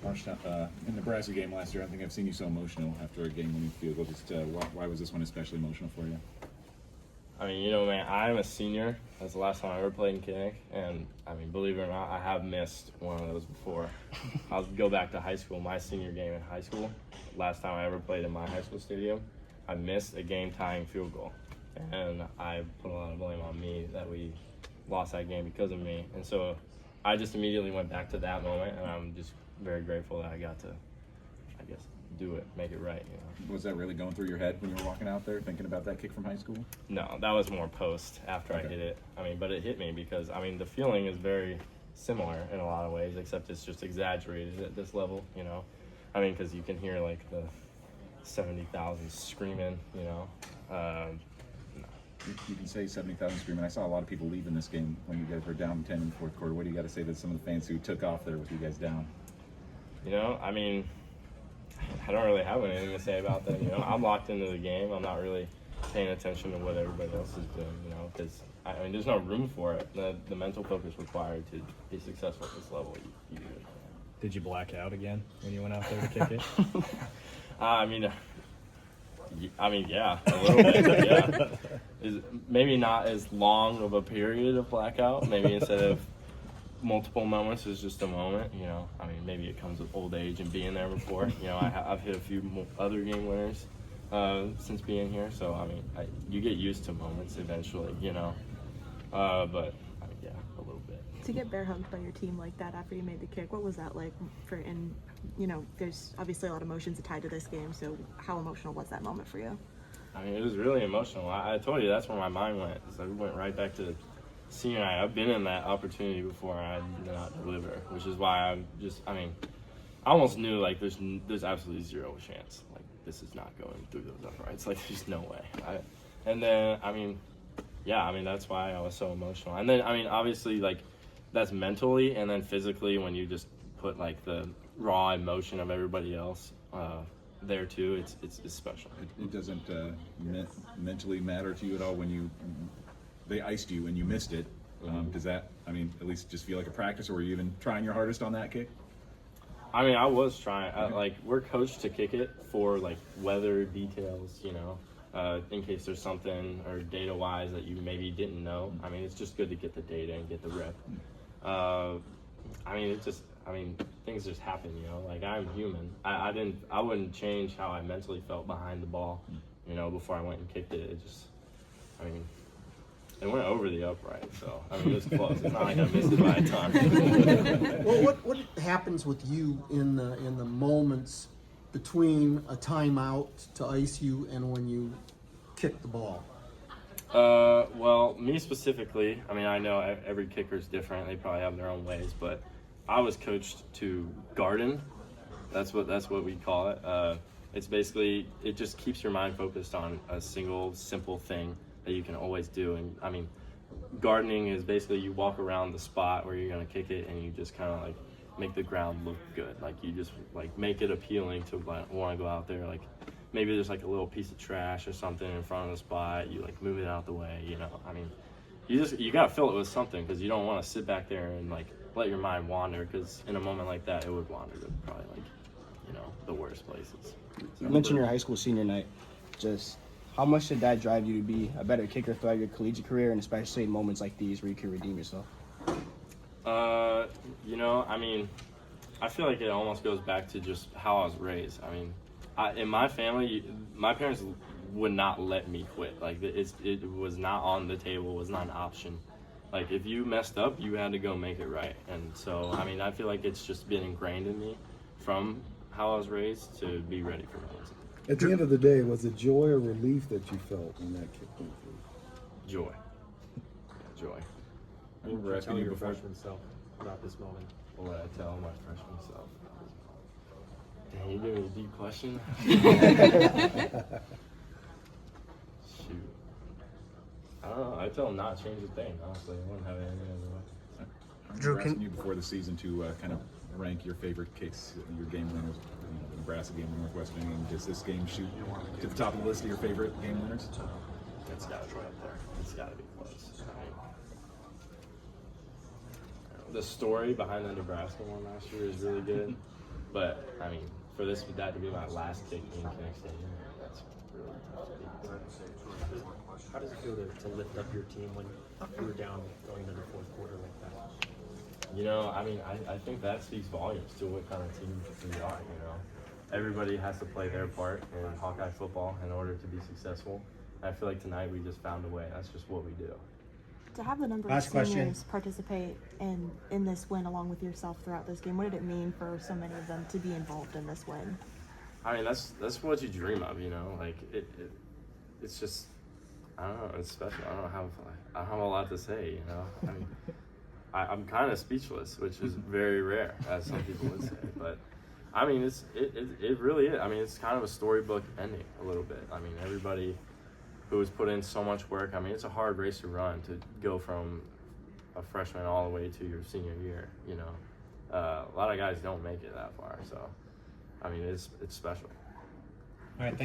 in the Nebraska game last year. I don't think I've seen you so emotional after a game-winning field goal. Just why was this one especially emotional for you? I mean, man, I'm a senior. That's the last time I ever played in Kinnick, and I mean, believe it or not, I have missed one of those before. I'll go back to high school, my senior game in high school. Last time I ever played in my high school stadium, I missed a game-tying field goal, and I put a lot of blame on me that we lost that game because of me. And so I just immediately went back to that moment, and I'm just very grateful that I got to, I guess, do it, make it right. Was that really going through your head when you were walking out there thinking about that kick from high school? No, that was more post after I hit it. I mean, but it hit me because, I mean, the feeling is very similar in a lot of ways, except it's just exaggerated at this level, I mean, because you can hear, like, the 70,000 screaming, You can say 70,000 screaming. I saw a lot of people leaving this game when you guys were down 10 in the fourth quarter. What do you got to say to some of the fans who took off there with you guys down? I mean, I don't really have anything to say about that. I'm locked into the game. I'm not really paying attention to what everybody else is doing, because, I mean, there's no room for it. The mental focus required to be successful at this level, you do it. Did you black out again when you went out there to kick it? I mean, yeah, a little bit, yeah. Maybe not as long of a period of blackout. Maybe instead of multiple moments, it's just a moment, I mean, maybe it comes with old age and being there before. I've hit a few other game winners since being here, so, I mean, you get used to moments eventually, but, yeah, a little bit. To get bear hugged by your team like that after you made the kick, what was that like and there's obviously a lot of emotions tied to this game, so how emotional was that moment for you? I mean, it was really emotional. I told you that's where my mind went. So we went right back to senior night. I've been in that opportunity before, and I did not deliver, which is why I almost knew, like, there's absolutely zero chance. Like, this is not going through those uprights. Like, there's no way. And then, that's why I was so emotional. And then, obviously, like, that's mentally, and then physically when you just put, like, the raw emotion of everybody else there too, it's special. It doesn't mentally matter to you at all when they iced you and you missed it. Does that, at least just feel like a practice, or were you even trying your hardest on that kick? I was trying. Like, we're coached to kick it for, like, weather details, in case there's something or data-wise that you maybe didn't know. It's just good to get the data and get the rep. Things just happen, like, I'm human. I wouldn't change how I mentally felt behind the ball, before I went and kicked it. It went over the upright, so, it was close. It's not like I missed it by a ton. Well, what happens with you in the moments between a timeout to ice you and when you kick the ball? Well, me specifically, I know every kicker's different. They probably have their own ways, but I was coached to garden. That's what we call it. It's basically, it just keeps your mind focused on a single simple thing that you can always do. And gardening is basically you walk around the spot where you're gonna kick it, and you just kind of like make the ground look good. Like, you just like make it appealing to want to go out there. Like, maybe there's like a little piece of trash or something in front of the spot. You like move it out the way. You gotta fill it with something, because you don't want to sit back there and like let your mind wander, because in a moment like that, it would wander to probably like, the worst places. You mentioned your high school senior night. Just how much did that drive you to be a better kicker throughout your collegiate career, and especially in moments like these where you can redeem yourself? I feel like it almost goes back to just how I was raised. In my family, my parents would not let me quit. Like, it was not on the table, it was not an option. Like, if you messed up, you had to go make it right. And so, I feel like it's just been ingrained in me from how I was raised to be ready for moments. At the end of the day, was it joy or relief that you felt when that kick went through? Joy. I remember asking you before. Freshman self about this moment. What would I tell my freshman self? Dang, you gave me a deep question. Shoot. I don't know. I tell him not change a thing, honestly. I wouldn't have it any other way. I remember asking you before the season to kind of rank your favorite kicks, your game winners, the Nebraska game, the Northwestern game. Does this game shoot to the top of the list of your favorite game winners? It's got to be up there. It's got to be close. The story behind the Nebraska one last year is really good. But I mean, for that to be my last kick in Kinnick Stadium, that's really tough to beat. How does it feel to lift up your team when you were down going into the fourth quarter like that? You know, I mean, I think that speaks volumes to what kind of team we are, you know. Everybody has to play their part in Hawkeye football in order to be successful. And I feel like tonight we just found a way. That's just what we do. To have the number Last of question. seniors participate in this win along with yourself throughout this game, what did it mean for so many of them to be involved in this win? I mean, that's what you dream of, you know. Like it's just, I don't know. It's special. I don't have a lot to say, you know. I mean, I'm kind of speechless, which is very rare, as some people would say. But I mean, it really is. I mean, it's kind of a storybook ending a little bit. I mean, everybody who has put in so much work. I mean, it's a hard race to run to go from a freshman all the way to your senior year. You know, a lot of guys don't make it that far. So, I mean, it's special. All right, thanks.